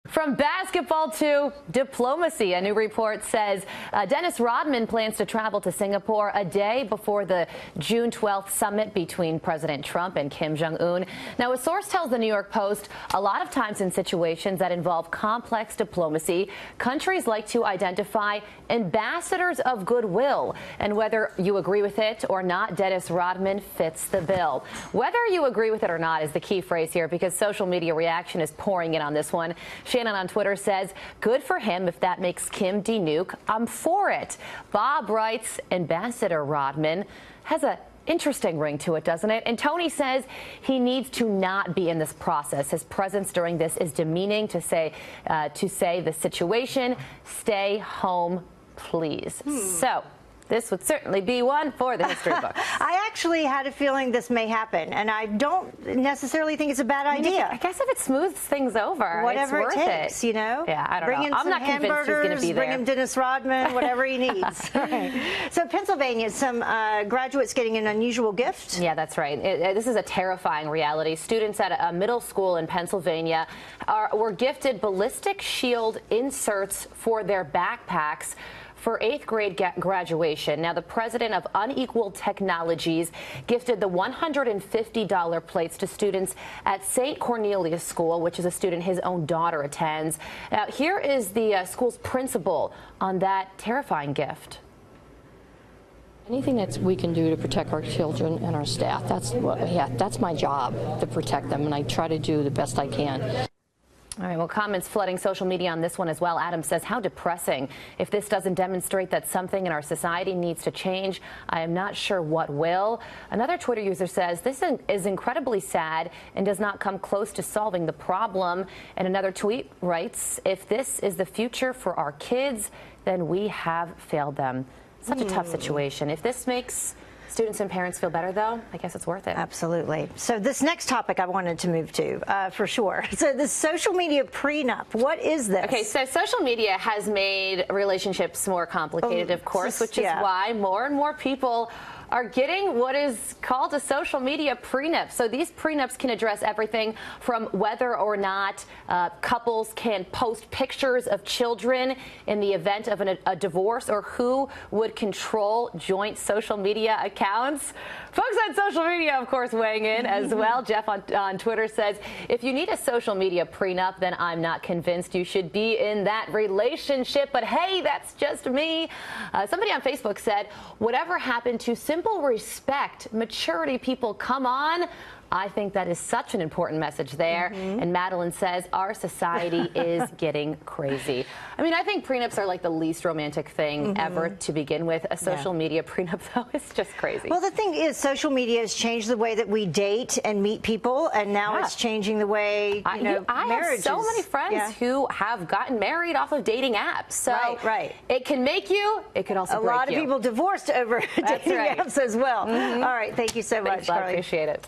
From basketball to diplomacy, a new report says Dennis Rodman plans to travel to Singapore a day before the June 12th summit between President Trump and Kim Jong-un. Now, a source tells the New York Post a lot of times in situations that involve complex diplomacy, countries like to identify ambassadors of goodwill. And whether you agree with it or not, Dennis Rodman fits the bill. Whether you agree with it or not is the key phrase here, because social media reaction is pouring in on this one. Shannon on Twitter says, good for him if that makes Kim denuke. I'm for it. Bob writes, Ambassador Rodman has a interesting ring to it, doesn't it? And Tony says he needs to not be in this process. His presence during this is demeaning to say the situation. Stay home, please. So this would certainly be one for the history books. I actually had a feeling this may happen, and I don't necessarily think it's a bad idea. I guess if it smooths things over, whatever it's worth it takes, you know? Yeah, I don't bring know. Him I'm some not convinced he's going to be there. Bring him Dennis Rodman, whatever he needs. Right. So Pennsylvania, some graduates getting an unusual gift. Yeah, that's right. This is a terrifying reality. Students at a middle school in Pennsylvania were gifted ballistic shield inserts for their backpacks for 8th grade graduation. Now, the president of Unequal Technologies gifted the $150 plates to students at St. Cornelius School, which is a student his own daughter attends. Now, here is the school's principal on that terrifying gift. Anything that we can do to protect our children and our staff, that's my job, to protect them, and I try to do the best I can. All right, well, comments flooding social media on this one as well. Adam says, how depressing. If this doesn't demonstrate that something in our society needs to change, I am not sure what will. Another Twitter user says, this is incredibly sad and does not come close to solving the problem. And another tweet writes, if this is the future for our kids, then we have failed them. Such a tough situation. If this makes students and parents feel better, though, I guess it's worth it. Absolutely. So this next topic I wanted to move to, for sure. So the social media prenup, what is this? Okay, so social media has made relationships more complicated, of course, which is why more and more people are getting what is called a social media prenup. So these prenups can address everything from whether or not couples can post pictures of children in the event of a divorce, or who would control joint social media accounts. Folks on social media, of course, weighing in as well. Jeff on Twitter says, if you need a social media prenup, then I'm not convinced you should be in that relationship. But hey, that's just me. Somebody on Facebook said, whatever happened to simple respect, maturity, people, come on. I think that is such an important message there. And Madeline says, our society is getting crazy. I mean, I think prenups are like the least romantic thing ever to begin with. A social media prenup, though, is just crazy. Well, the thing is, social media has changed the way that we date and meet people, and now it's changing the way, I have so many friends who have gotten married off of dating apps. So it can make you, it could also break you. A lot of people divorced over dating apps as well. All right, thank you so much, Carly. I appreciate it.